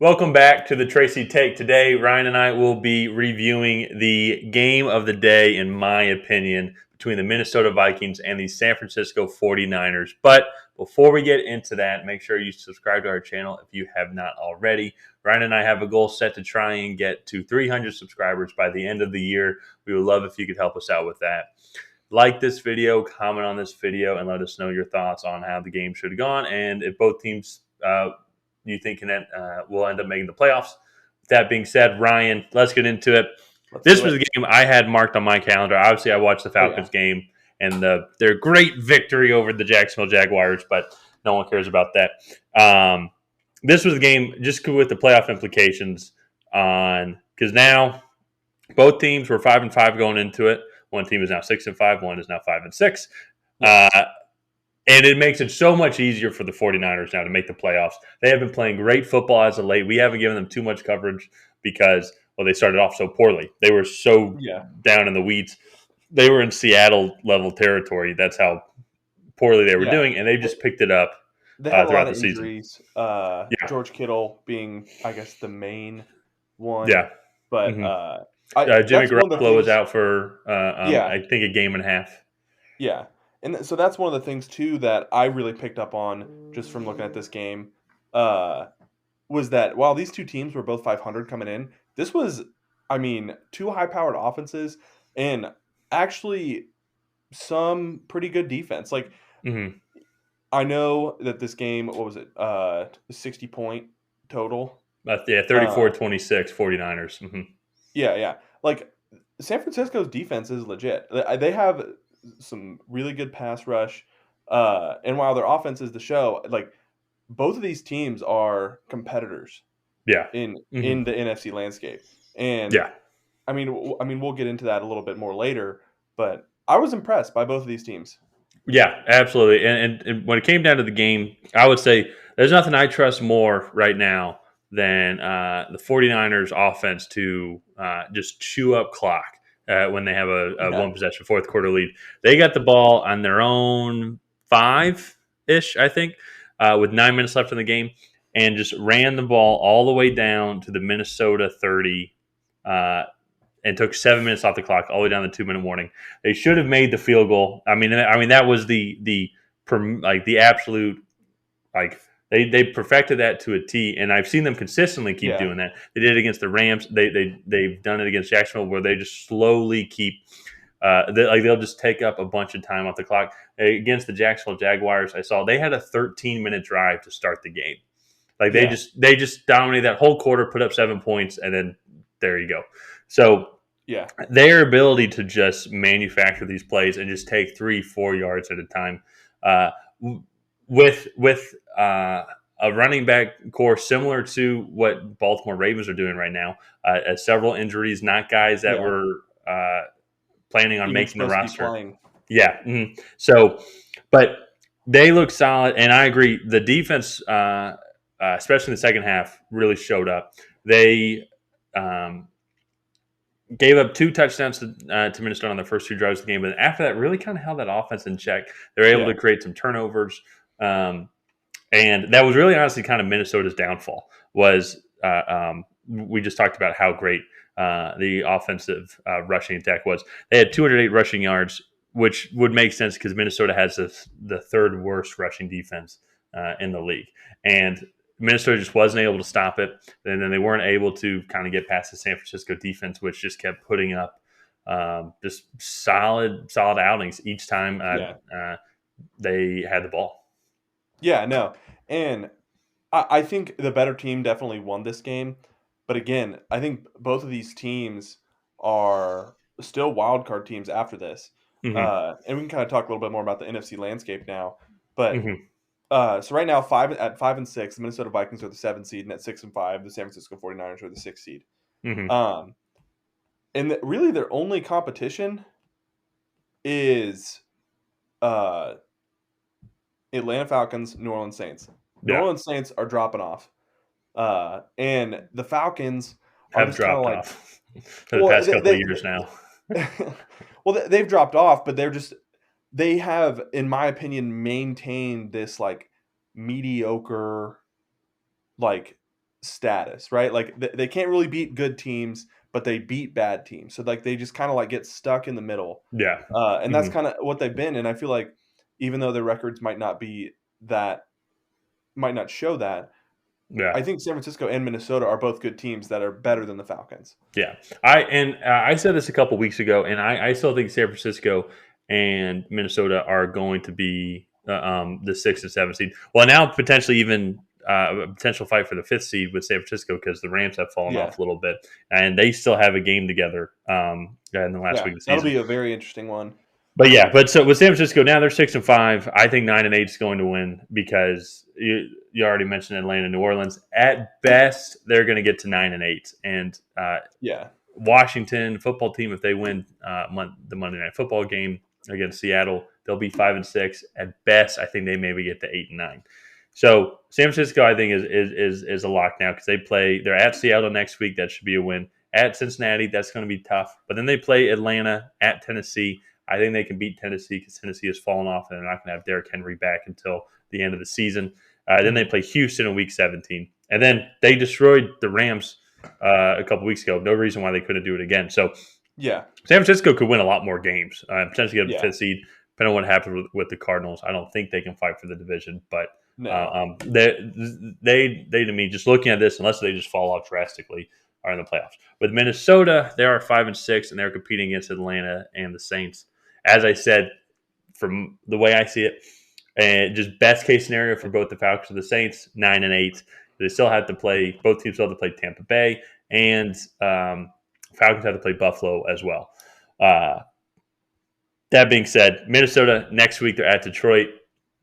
Welcome back to the Tracy Take. Today, Ryan and I will be reviewing the game of the day, in my opinion, between the Minnesota Vikings and the San Francisco 49ers. But before we get into that, make sure you subscribe to our channel if you have not already. Ryan and I have a goal set to try and get to 300 subscribers by the end of the year. We would love if you could help us out with that. Like this video, comment on this video, and let us know your thoughts on how the game should have gone and if both teams you think will end up making the playoffs. With that being said, Ryan, let's get into it. This was a game I had marked on my calendar. Obviously, I watched the Falcons game and their great victory over the Jacksonville Jaguars, but no one cares about that. This was a game just with the playoff implications because now both teams were 5-5 going into it. One team is now 6-5. One is now 5-6. And it makes it so much easier for the 49ers now to make the playoffs. They have been playing great football as of late. We haven't given them too much coverage because, they started off so poorly. They were so down in the weeds. They were in Seattle-level territory. That's how poorly they were doing, and they just picked it up throughout the season. Injuries. George Kittle being, I guess, the main one. Yeah. But Jimmy Garoppolo was out for, I think, a game and a half. Yeah. And so that's one of the things, too, that I really picked up on just from looking at this game was that while these two teams were both 500 coming in, this was, two high-powered offenses and actually some pretty good defense. I know that this game, what was it, 60-point total? 34-26, 49ers. Mm-hmm. Yeah. San Francisco's defense is legit. They have some really good pass rush, and while their offense is the show, both of these teams are competitors. In the NFC landscape, and we'll get into that a little bit more later. But I was impressed by both of these teams. Yeah, absolutely. And when it came down to the game, I would say there's nothing I trust more right now than the 49ers offense to just chew up clock. When they have a one-possession fourth quarter lead. They got the ball on their own 5-ish, I think, with 9 minutes left in the game, and just ran the ball all the way down to the Minnesota 30 and took 7 minutes off the clock all the way down the 2-minute warning. They should have made the field goal. That was the absolute They perfected that to a T, and I've seen them consistently keep doing that. They did it against the Rams. They've done it against Jacksonville, where they just slowly keep they'll just take up a bunch of time off the clock. Against the Jacksonville Jaguars, I saw they had a 13-minute drive to start the game. They just dominated that whole quarter, put up 7 points, and then there you go. So their ability to just manufacture these plays and just take 3-4 yards at a time. With a running back core similar to what Baltimore Ravens are doing right now, several injuries, not guys that were planning on making the roster. Yeah. Mm-hmm. So, but they look solid, and I agree. The defense, especially in the second half, really showed up. They gave up 2 touchdowns to Minnesota on their first 2 drives of the game, but after that, really kind of held that offense in check. They were able to create some turnovers. And that was really honestly kind of Minnesota's downfall was we just talked about how great the offensive rushing attack was. They had 208 rushing yards, which would make sense because Minnesota has the third worst rushing defense in the league. And Minnesota just wasn't able to stop it. And then they weren't able to kind of get past the San Francisco defense, which just kept putting up just solid outings each time they had the ball. Yeah, no. And I think the better team definitely won this game. But again, I think both of these teams are still wild card teams after this. And we can kind of talk a little bit more about the NFC landscape now. But so right now, 5-6, the Minnesota Vikings are the 7th seed, and at 6-5, the San Francisco 49ers are the 6th seed. And really their only competition is Atlanta Falcons, New Orleans Saints. New Orleans Saints are dropping off. And the Falcons have dropped off for the past couple of years now. Well, they've dropped off, but they have, in my opinion, maintained this mediocre status, right? Like they can't really beat good teams, but they beat bad teams. So like they just kind of like get stuck in the middle, Yeah. and that's Mhm. kind of what they've been. And I feel like even though their records might not show that, Yeah. I think San Francisco and Minnesota are both good teams that are better than the Falcons. Yeah, I said this a couple weeks ago, and I still think San Francisco and Minnesota are going to be the 6 and 7 seed. Well, now potentially even a potential fight for the 5th seed with San Francisco because the Rams have fallen Yeah, off a little bit, and they still have a game together in the last yeah, week of the that'll season. be a very interesting one. But yeah, but so with San Francisco now they're 6 and 5. I think 9 and 8 is going to win because you already mentioned Atlanta, New Orleans. At best, they're going to get to 9 and 8, and Yeah, Washington football team, if they win the Monday Night Football game against Seattle, they'll be 5 and 6. At best, I think they maybe get to 8 and 9. So San Francisco, I think, is a lock now because they're at Seattle next week. That should be a win. At Cincinnati, that's going to be tough. But then they play Atlanta at Tennessee. I think they can beat Tennessee because Tennessee has fallen off and they're not going to have Derrick Henry back until the end of the season. Then they mhm. play Houston in Week 17, and then they destroyed the Rams a couple weeks ago. No reason why they couldn't do it again. So Yeah, San Francisco could win a lot more games, potentially get the yeah, 5th seed. Depending on what happens with the Cardinals, I don't think they can fight for the division. But no, they to me, just looking at this, unless they just fall off drastically, are in the playoffs. With Minnesota, they are 5 and 6, and they're competing against Atlanta and the Saints. As I said, from the way I see it, and just best case scenario for both the Falcons and the Saints, 9 and 8. They still have to play. Both teams still have to play Tampa Bay, and Falcons have to play Buffalo as well. Uh, that being said, Minnesota next week they're at Detroit.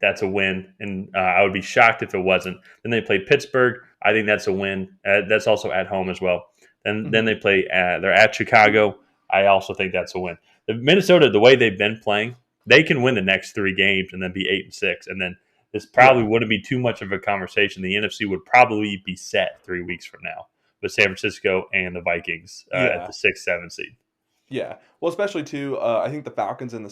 That's a win, and I would be shocked if it wasn't. Then they play Pittsburgh. I think that's a win. That's also at home as well. Then mhm. they play. They're at Chicago. I also think that's a win. The Minnesota, the way they've been playing, they can win the next 3 games and then be 8 and 6, and then this probably Yeah, wouldn't be too much of a conversation. The NFC would probably be set 3 weeks from now with San Francisco and the Vikings at yeah, the 6, 7 seed. yeah. Well, especially too, I think the Falcons and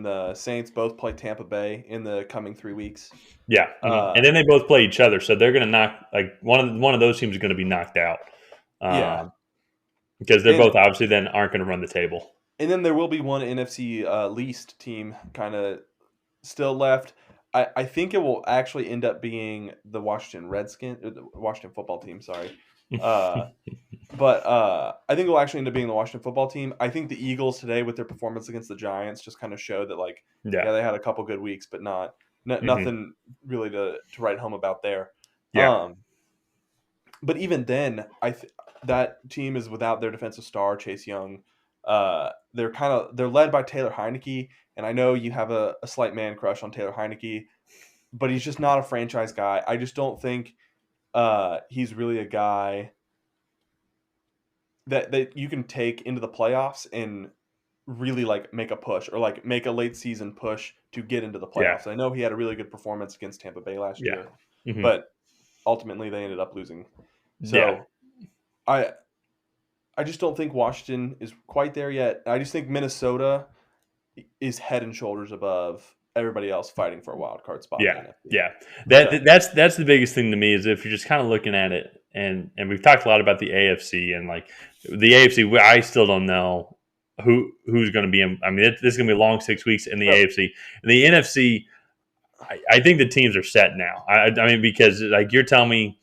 the Saints both play Tampa Bay in the coming 3 weeks. Yeah, and Uh, then they both play each other, so they're going to knock like one of those teams is going to be knocked out yeah, because they're and both obviously then aren't going to run the table. then there will be one NFC least team kind of still left. I think it will actually end up being the the Washington football team. Sorry, uh, but I think it will actually end up being the Washington football team. I think the Eagles today, with their performance against the Giants, just kind of showed that like, Yeah, yeah, they had a couple good weeks, but hmm nothing really to write home about there. yeah, Um, but even then, that team is without their defensive star Chase Young. They're led by Taylor Heineke, and I know you have a slight man crush on Taylor Heineke, but he's just not a franchise guy. I just don't think he's really a guy that you can take into the playoffs and really like make a push or like make a late season push to get into the yeah, playoffs. I know he had a really good performance against Tampa Bay last yeah, year, hmm but ultimately they ended up losing. yeah, So I I just don't think Washington is quite there yet. I just think Minnesota is head and shoulders above everybody else fighting for a wild card spot in the yeah, NFC. yeah. So That's the biggest thing to me is if you're just kind of looking at it, and we've talked a lot about the AFC and like the AFC. I still don't know who's going to be in. I mean, this is going to be a long 6 weeks in the oh, AFC. In the NFC, I think the teams are set now. I mean, because like you're telling me,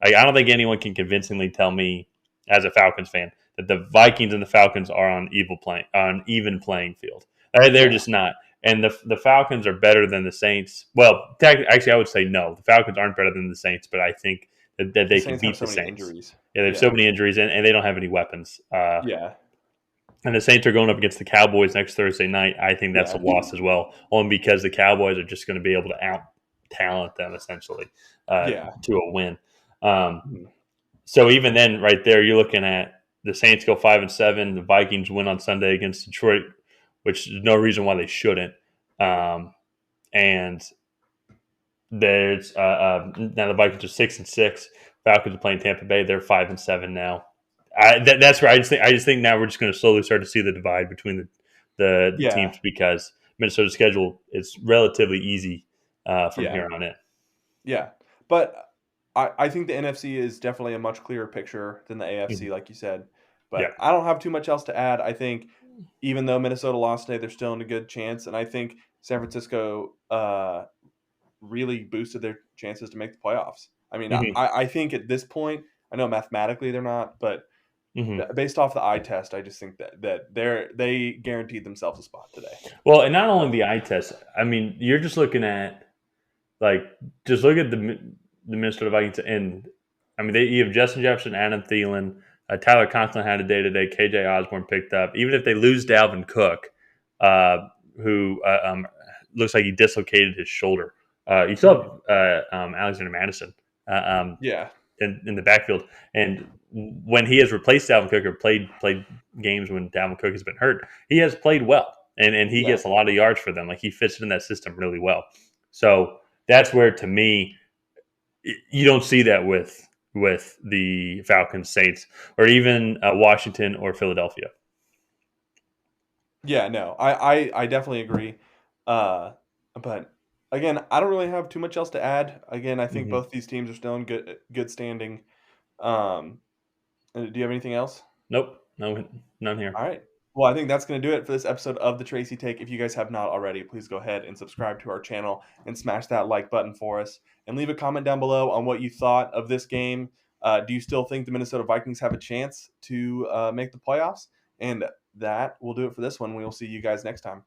I don't think anyone can convincingly tell me as a Falcons fan that the Vikings and the Falcons are on even playing field. They're yeah, just not. And the Falcons are better than the Saints. Well, actually, I would say no. The Falcons aren't better than the Saints, but I think that the they can Saints have beat so the many Saints. injuries. Yeah, they have so Yeah, many injuries, and they don't have any weapons. yeah, And the Saints are going up against the Cowboys next Thursday night. I think that's a yeah, loss as well, only because the Cowboys are just going to be able to out talent them essentially yeah, to a win. Um, mhm, so even then, right there, you're looking at the Saints go 5 and 7. The Vikings win on Sunday against Detroit, which is no reason why they shouldn't. Um, and there's now the Vikings are 6 and 6. Falcons are playing Tampa Bay. They're 5 and 7 now. That's where I just think now we're just going to slowly start to see the divide between the yeah, teams because Minnesota's schedule is relatively easy from yeah, here on in. yeah. But I think the NFC is definitely a much clearer picture than the AFC, Mhm. like you said. Yeah. But I don't have too much else to add. I think even though Minnesota lost today, they're still in a good chance, and I think San Francisco really boosted their chances to make the playoffs. I mean, Hmm. I think at this point, I know mathematically they're not, but Hmm. based off the eye test, I just think that they guaranteed themselves a spot today. Well, and not only the eye test. I mean, you're just looking at like just look at the Minnesota Vikings, and I mean, you have Justin Jefferson, Adam Thielen, Tyler Conklin had a day today. KJ Osborne picked up. Even if they lose Dalvin Cook, uh, who looks like he dislocated his shoulder, you Mhm. still have Alexander Madison. Uh, um, Yeah, in the backfield. And when he has replaced Dalvin Cook or played games when Dalvin Cook has been hurt, he has played well, and he yeah. gets a lot of yards for them. Like he fits in that system really well. So that's where, to me, you don't see that with the Falcons, Saints, or even Washington or Philadelphia. Yeah, no, I definitely agree. Uh, but again, I don't really have too much else to add. Again, I think Hmm. both these teams are still in good standing. Um, do you have anything else? Nope, no, none here. All right. Well, I think that's going to do it for this episode of the Tracy Take. If you guys have not already, please go ahead and subscribe to our channel and smash that like button for us. And leave a comment down below on what you thought of this game. Do you still think the Minnesota Vikings have a chance to make the playoffs? And that will do it for this one. We will see you guys next time.